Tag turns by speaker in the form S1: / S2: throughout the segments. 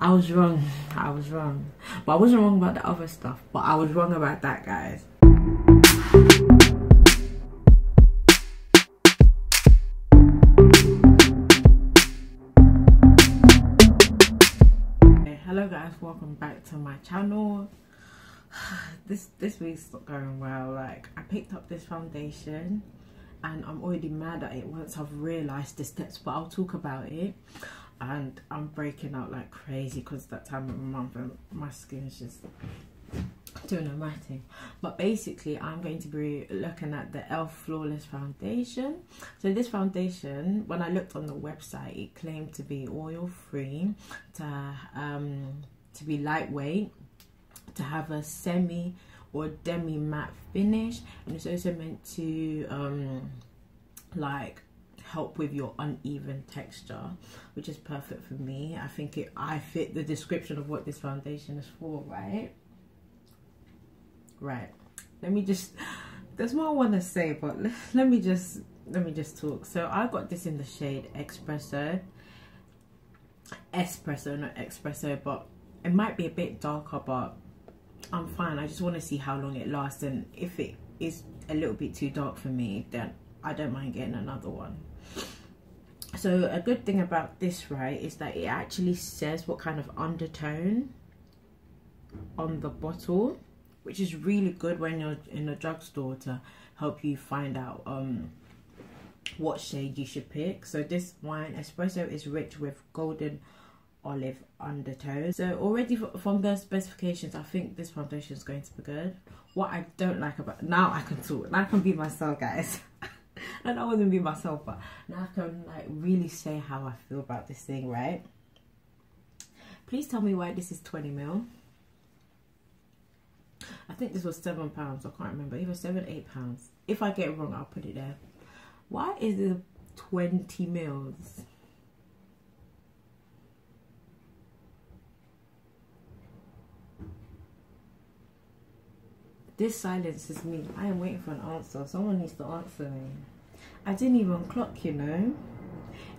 S1: I was wrong. I was wrong. But I wasn't wrong about the other stuff. But I was wrong about that, guys. Hello guys, welcome back to my channel. This week's not going well. Like, I picked up this foundation and I'm already mad at it once I've realised the steps, but I'll talk about it. And I'm breaking out like crazy because that time of the month and my skin is just doing a my thing. But basically I'm going to be looking at the e.l.f. Flawless Foundation. So this foundation, when I looked on the website, it claimed to be oil free, to be lightweight, to have a semi or demi matte finish, and it's also meant to like help with your uneven texture, which is perfect for me. I think I fit the description of what this foundation is for, right? Let me just, there's more I want to say, but let me just talk. So I got this in the shade espresso, not espresso, but it might be a bit darker, but I'm fine. I just want to see how long it lasts, and if it is a little bit too dark for me, then I don't mind getting another one. So a good thing about this, right, is that it actually says what kind of undertone on the bottle, which is really good when you're in a drugstore to help you find out what shade you should pick. So this wine espresso is rich with golden olive undertones. So already from the specifications, I think this foundation is going to be good. What I don't like about, now I can talk, now I can be myself, guys. And I wouldn't be myself, but now I can like really say how I feel about this thing, right? Please tell me why this is 20ml. I think this was £7, I can't remember, either £7, £8. If I get it wrong, I'll put it there. Why is it 20ml? This silences me. I am waiting for an answer. Someone needs to answer me. I didn't even clock, you know.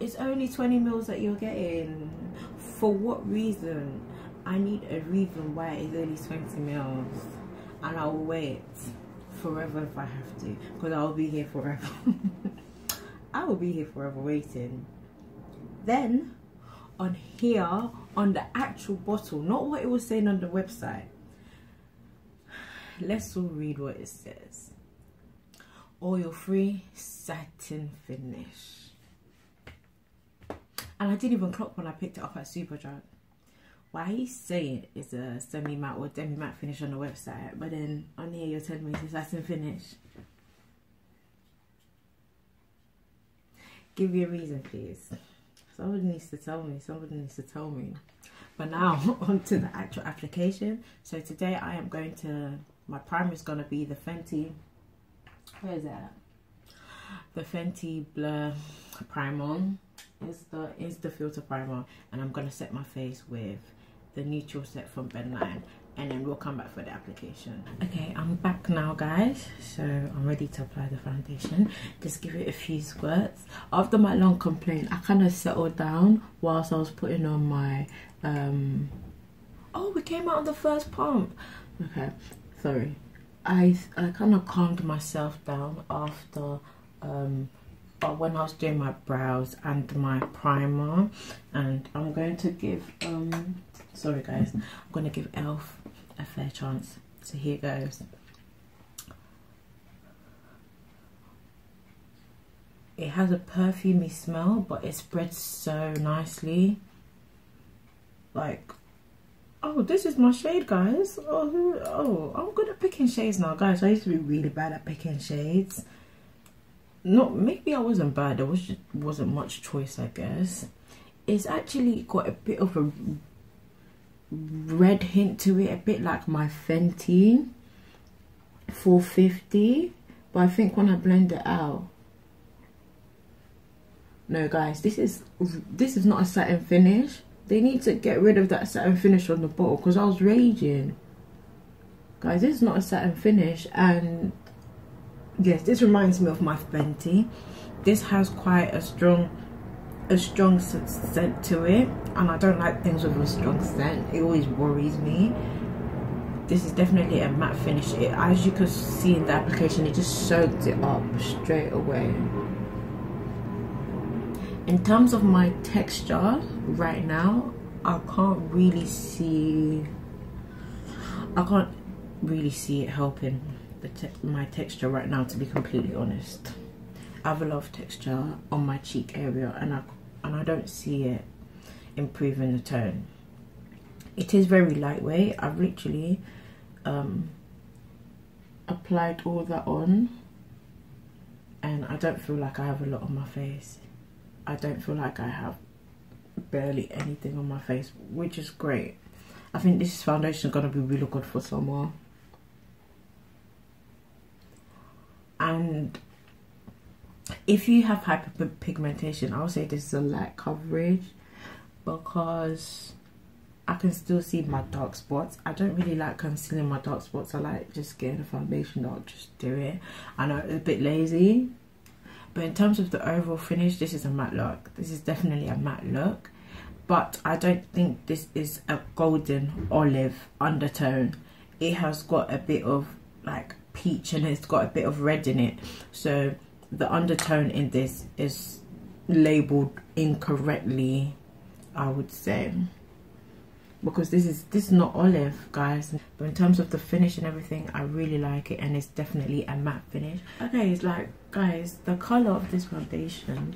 S1: It's only 20ml that you're getting. For what reason? I need a reason why it's only 20ml. And I will wait forever if I have to. Because I will be here forever. I will be here forever waiting. Then, on here, on the actual bottle, not what it was saying on the website. Let's all read what it says. Oil free satin finish. And I didn't even clock when I picked it up at Superdrug. Why he's saying it's a semi matte or demi matte finish on the website, but then on here you're telling me it's a satin finish. Give me a reason, please. Somebody needs to tell me. Somebody needs to tell me. But now on to the actual application. So today I am going to, my primer is going to be the Fenty, where is that? The Fenty Blur Primer. It's the Insta Filter Primer, and I'm going to set my face with the neutral set from Ben 9, and then we'll come back for the application. Okay, I'm back now, guys. So I'm ready to apply the foundation. Just give it a few squirts. After my long complaint, I kind of settled down whilst I was putting on my oh, we came out on the first pump. Okay, sorry. I kind of calmed myself down after when I was doing my brows and my primer, and I'm going to give sorry guys, I'm going to give e.l.f. a fair chance. So here goes. It has a perfumey smell, but it spreads so nicely. Like, oh, this is my shade, guys. Oh, I'm good at picking shades now, guys. I used to be really bad at picking shades. Not, maybe I wasn't bad, there wasn't much choice, I guess. It's actually got a bit of a red hint to it, a bit like my Fenty 450, but I think when I blend it out, no guys, this is not a satin finish. They need to get rid of that satin finish on the bottle, because I was raging. Guys, this is not a satin finish, and yes, this reminds me of my Fenty. This has quite a strong a strong scent to it, and I don't like things with a strong scent. It always worries me. This is definitely a matte finish. As you can see in the application, it just soaked it up straight away. In terms of my texture right now, I can't really see it helping my texture right now, to be completely honest. I have a lot of texture on my cheek area, and I don't see it improving the tone. It is very lightweight. I've literally applied all that on, and I don't feel like I have a lot on my face. I don't feel like I have barely anything on my face, which is great. I think this foundation is going to be really good for summer. And if you have hyperpigmentation, I'll say this is a light coverage, because I can still see my dark spots. I don't really like concealing my dark spots. I like just getting a foundation that I'll just do it. I know it's a bit lazy, but in terms of the overall finish, this is a matte look. This is definitely a matte look, but I don't think this is a golden olive undertone. It has got a bit of like peach, and it's got a bit of red in it, so the undertone in this is labeled incorrectly, I would say, because this is not olive, guys. But in terms of the finish and everything, I really like it, and it's definitely a matte finish. Okay, it's like, guys, the color of this foundation,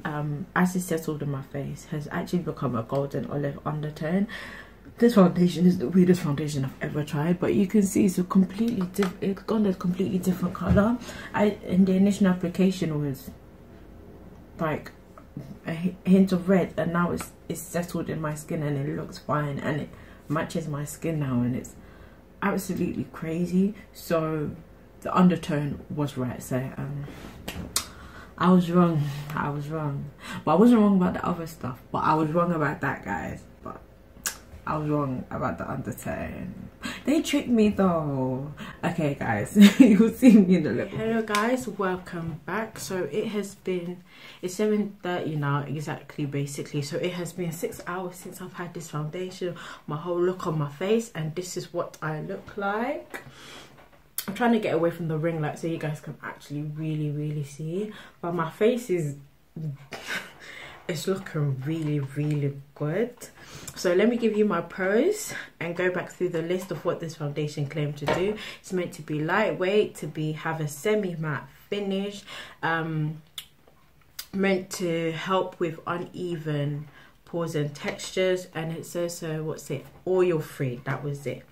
S1: as it settled in my face, has actually become a golden olive undertone. This foundation is the weirdest foundation I've ever tried, but you can see it's a completely it's gone a completely different color. In the initial application was like a hint of red, and now it's settled in my skin, and it looks fine, and it matches my skin now, and it's absolutely crazy. So the undertone was right. So I was wrong, but I wasn't wrong about the other stuff, but I was wrong about that, guys. But I was wrong about the undertone. They tricked me though. Okay, guys, you'll see me in a little. Hello guys, welcome back. So it's 7:30 now exactly, basically. So it has been 6 hours since I've had this foundation, my whole look on my face, and this is what I look like. I'm trying to get away from the ring light so you guys can actually really see, but my face is it's looking really good. So let me give you my pros and go back through the list of what this foundation claimed to do. It's meant to be lightweight, have a semi-matte finish, meant to help with uneven pores and textures, and it's also, what's it, oil free. That was it.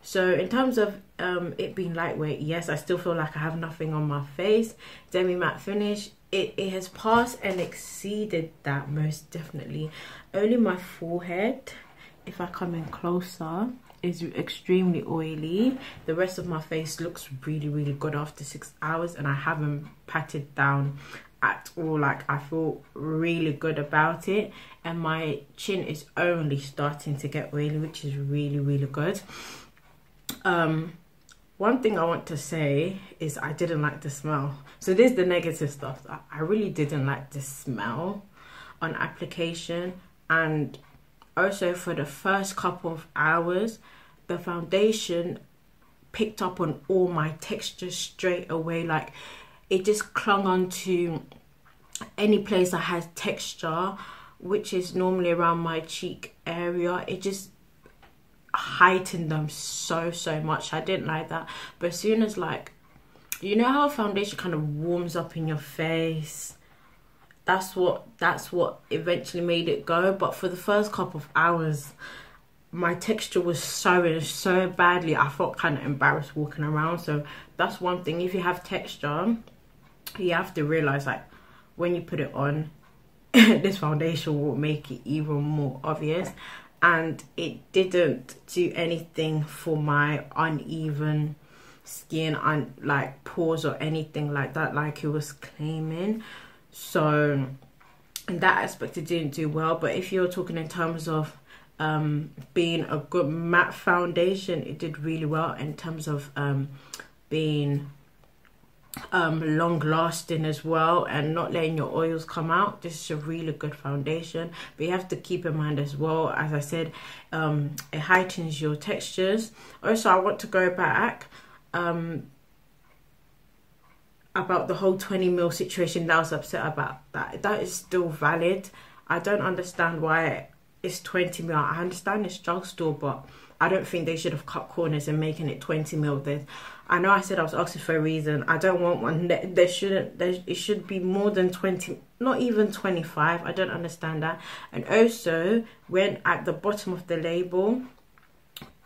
S1: So in terms of it being lightweight, yes, I still feel like I have nothing on my face. Semi-matte finish, it has passed and exceeded that, most definitely. Only my forehead, if I come in closer, is extremely oily. The rest of my face looks really good after 6 hours, and I haven't patted down at all. Like, I feel really good about it, and my chin is only starting to get oily, which is really good. One thing I want to say is I didn't like the smell. So there's the negative stuff. I really didn't like the smell on application, and also for the first couple of hours the foundation picked up on all my textures straight away. Like, it just clung on to any place that has texture, which is normally around my cheek area. It just heightened them so much. I didn't like that. But as soon as, like, you know how foundation kind of warms up in your face, that's what eventually made it go. But for the first couple of hours, my texture was showing so badly, I felt kind of embarrassed walking around. So that's one thing. If you have texture, you have to realize, like, when you put it on, this foundation will make it even more obvious. And it didn't do anything for my uneven skin and like pores or anything like that, like it was claiming. So in that aspect, it didn't do well. But if you're talking in terms of being a good matte foundation, it did really well. In terms of being long lasting as well, and not letting your oils come out. This is a really good foundation, but you have to keep in mind as well, as I said, it heightens your textures. Also, I want to go back about the whole 20ml situation that I was upset about. That is still valid. I don't understand why it's 20ml. I understand it's drugstore, but I don't think they should have cut corners and making it 20ml. I know I said I was asking for a reason. I don't want one. It should be more than 20, not even 25. I don't understand that. And also, when at the bottom of the label,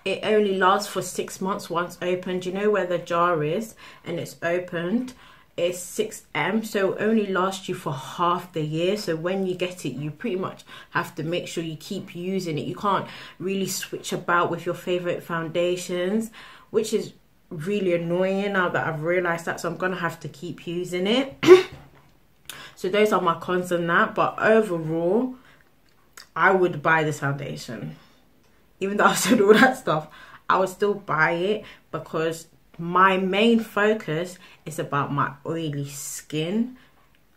S1: it only lasts for 6 months once opened. You know where the jar is and it's opened, it's 6M, so it only lasts you for half the year. So when you get it, you pretty much have to make sure you keep using it. You can't really switch about with your favorite foundations, which is really annoying now that I've realized that. So I'm gonna have to keep using it. So those are my cons on that, but overall I would buy this foundation. Even though I said all that stuff, I would still buy it, because my main focus is about my oily skin.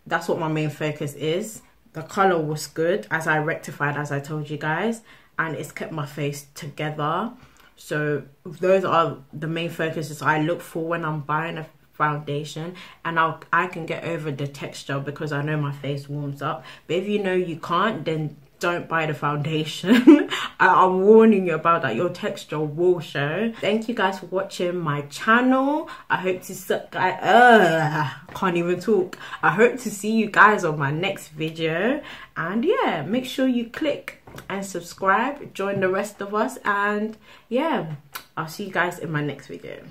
S1: That's what my main focus is. The color was good, as I rectified, as I told you guys, and it's kept my face together. So those are the main focuses I look for when I'm buying a foundation. And I can get over the texture because I know my face warms up. But if you know you can't, then don't buy the foundation. I'm warning you about that. Your texture will show. Thank you guys for watching my channel. I hope to can't even talk. I hope to see you guys on my next video. And yeah, make sure you click and subscribe, join the rest of us, and yeah, I'll see you guys in my next video.